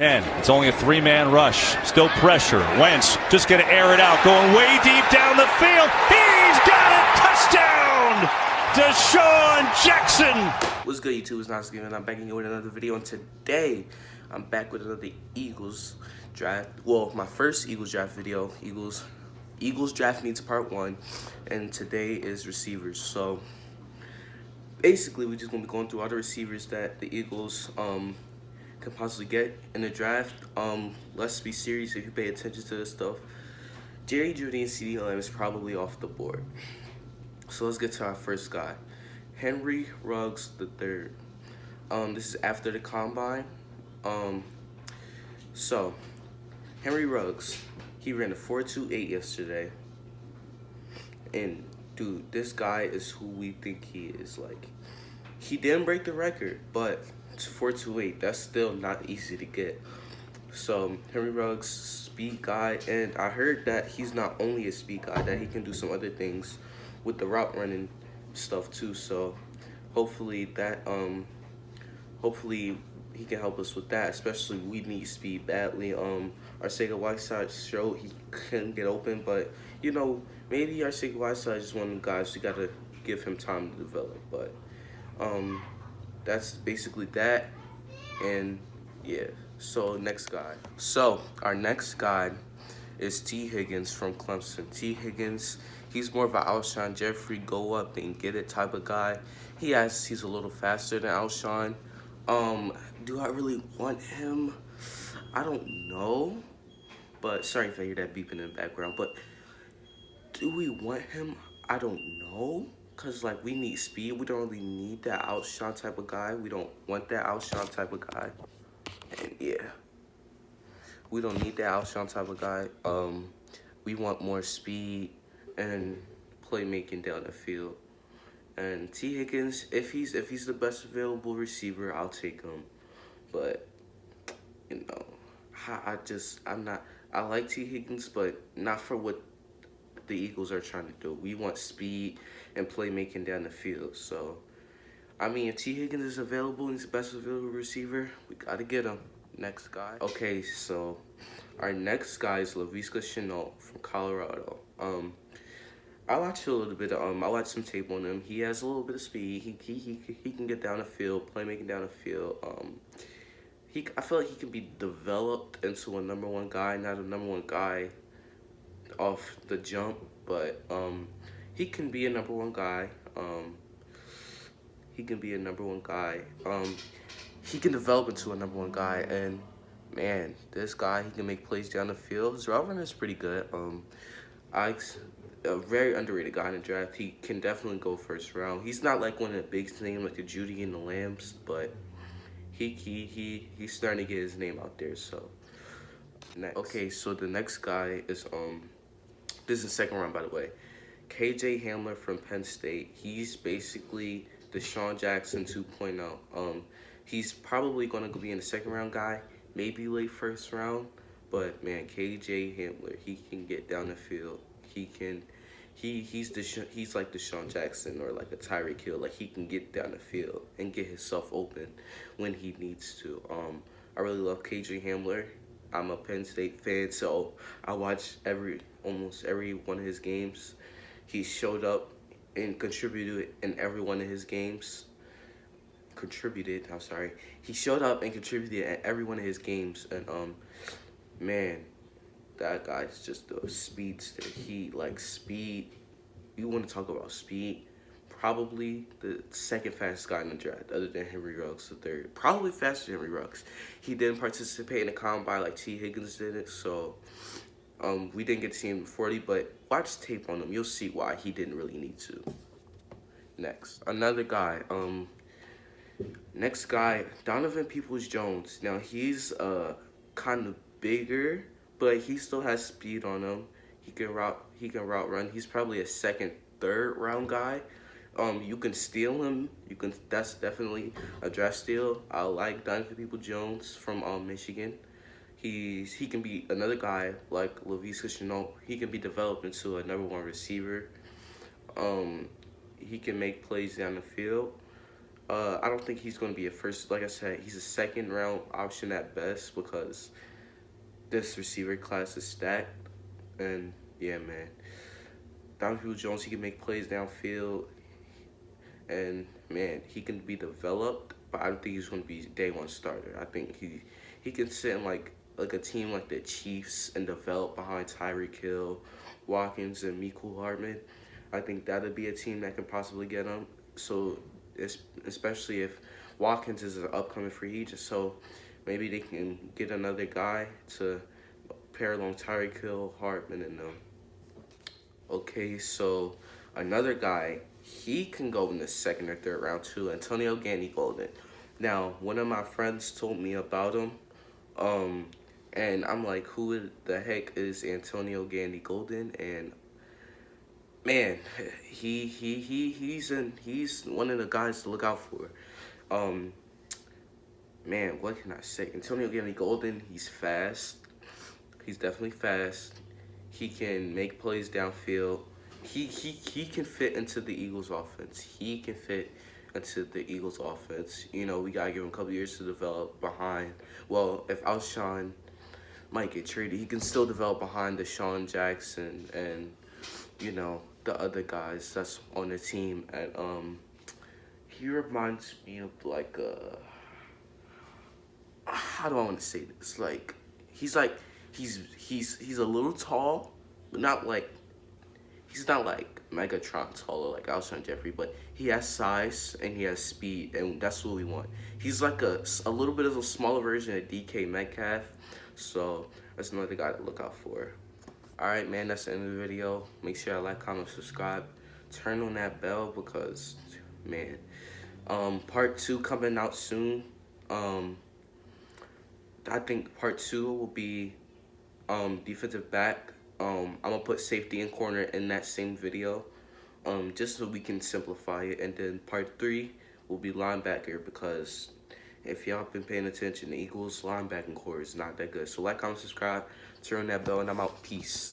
And it's only a three-man rush. Still pressure. Wentz just going to air it out. Going way deep down the field. He's got it. Touchdown! Deshaun Jackson. What's good, YouTube? It's Nas Gaming. I'm back again with another video. And today, I'm back with another Eagles draft. Well, my first Eagles draft video. Eagles draft needs part 1. And today is receivers. So, basically, we're just going to be going through all the receivers that the Eagles can possibly get in the draft. Let's be serious if you pay attention to this stuff. Jerry Jeudy and CeeDee Lamb is probably off the board. So let's get to our first guy, Henry Ruggs III. This is after the combine. So Henry Ruggs, he ran a 4.28 yesterday, and dude, this guy is who we think he is. Like, he didn't break the record, but 4.28, that's still not easy to get. So Henry Ruggs, speed guy, and I heard that he's not only a speed guy, that he can do some other things with the route running stuff too. So hopefully that hopefully he can help us with that, especially we need speed badly. Arcega-Whiteside showed he couldn't get open, but you know, maybe Arcega-Whiteside is one of the guys we gotta give him time to develop. But that's basically that. And yeah, so next guy. So our next guy is T. Higgins from Clemson. T. Higgins, he's more of an Alshon Jeffrey, go up and get it type of guy. He's a little faster than Alshon. Do I really want him? I don't know. But sorry if I hear that beeping in the background. But do we want him? I don't know. Because, like, we need speed. We don't really need that Alshon type of guy. We don't want that Alshon type of guy. And, yeah. We don't need that Alshon type of guy. We want more speed and playmaking down the field. And T. Higgins, if he's the best available receiver, I'll take him. But, you know, I like T. Higgins, but not for what the Eagles are trying to do. We want speed and playmaking down the field. So, I mean, if T. Higgins is available and he's the best available receiver, we got to get him. Next guy. Okay, so our next guy is Laviska Shenault from Colorado. I watched a little bit. I watched some tape on him. He has a little bit of speed. He can get down the field, playmaking down the field. I feel like he can be developed into a #1 guy, not a #1 guy off the jump, but he can be a #1 guy. He can be a #1 guy. He can develop into a #1 guy, and man, this guy, he can make plays down the field. His route running is pretty good. A very underrated guy in the draft. He can definitely go first round. He's not like one of the big names like the Jeudy and the Lambs, but he's starting to get his name out there. So next. Okay, so the next guy is this is the second round, by the way. KJ Hamler from Penn State. He's basically Deshaun Jackson 2.0. He's probably going to be in the second round guy, maybe late first round. But man, KJ Hamler, he can get down the field. He's like Deshaun Jackson or like a Tyreek Hill. Like, he can get down the field and get himself open when he needs to. I really love KJ Hamler. I'm a Penn State fan, so I watch almost every one of his games. He showed up and contributed in every one of his games. He showed up and contributed at every one of his games, and man, that guy's just a speedster. He likes speed. You want to talk about speed? Probably the second fastest guy in the draft, other than Henry Ruggs, the third. Probably faster than Henry Ruggs. He didn't participate in the combine like T. Higgins did it, so we didn't get to see him in 40, but watch tape on him. You'll see why he didn't really need to. Next, another guy. Next guy, Donovan Peoples-Jones. Now, he's kind of bigger, but he still has speed on him. He can route run. He's probably a second, third round guy. You can steal him. That's definitely a draft steal. I like Donovan Peoples-Jones from Michigan. He can be another guy like Laviska Shenault. He can be developed into a #1 receiver. He can make plays down the field. I don't think he's going to be a first. Like I said, he's a second round option at best because this receiver class is stacked. And yeah, man, Donovan Jones, he can make plays downfield, and man, he can be developed. But I don't think he's going to be day one starter. I think he can sit in like a team like the Chiefs and develop behind Tyreek Hill, Watkins, and Mecole Hardman. I think that'd be a team that can possibly get him. So, especially if Watkins is an upcoming free agent, so maybe they can get another guy to pair along Tyreek Hill, Hardman, and them. Okay, so another guy, he can go in the second or third round too, Antonio Gandy-Golden. Now, one of my friends told me about him, and I'm like, who the heck is Antonio Gandy-Golden? And man, he's one of the guys to look out for. Man, what can I say? Antonio Gandy-Golden, he's fast. He's definitely fast. He can make plays downfield. He can fit into the Eagles offense. He can fit into the Eagles offense. You know, we gotta give him a couple years to develop behind. Well, if Alshon might get traded, he can still develop behind Deshaun Jackson and, you know, the other guys that's on the team. And he reminds me of like how do I want to say this? Like he's a little tall, but not like he's not like Megatron tall or like Alshon Jeffrey, but he has size and he has speed, and that's what we want. He's like a little bit of a smaller version of DK Metcalf, so that's another guy to look out for. Alright, man, that's the end of the video. Make sure you like, comment, subscribe. Turn on that bell because, man, part 2 coming out soon. I think part 2 will be defensive back. I'm gonna put safety and corner in that same video, just so we can simplify it. And then part 3 will be linebacker, because if y'all been paying attention, the Eagles linebacking core is not that good. So like, comment, subscribe, turn on that bell, and I'm out. Peace.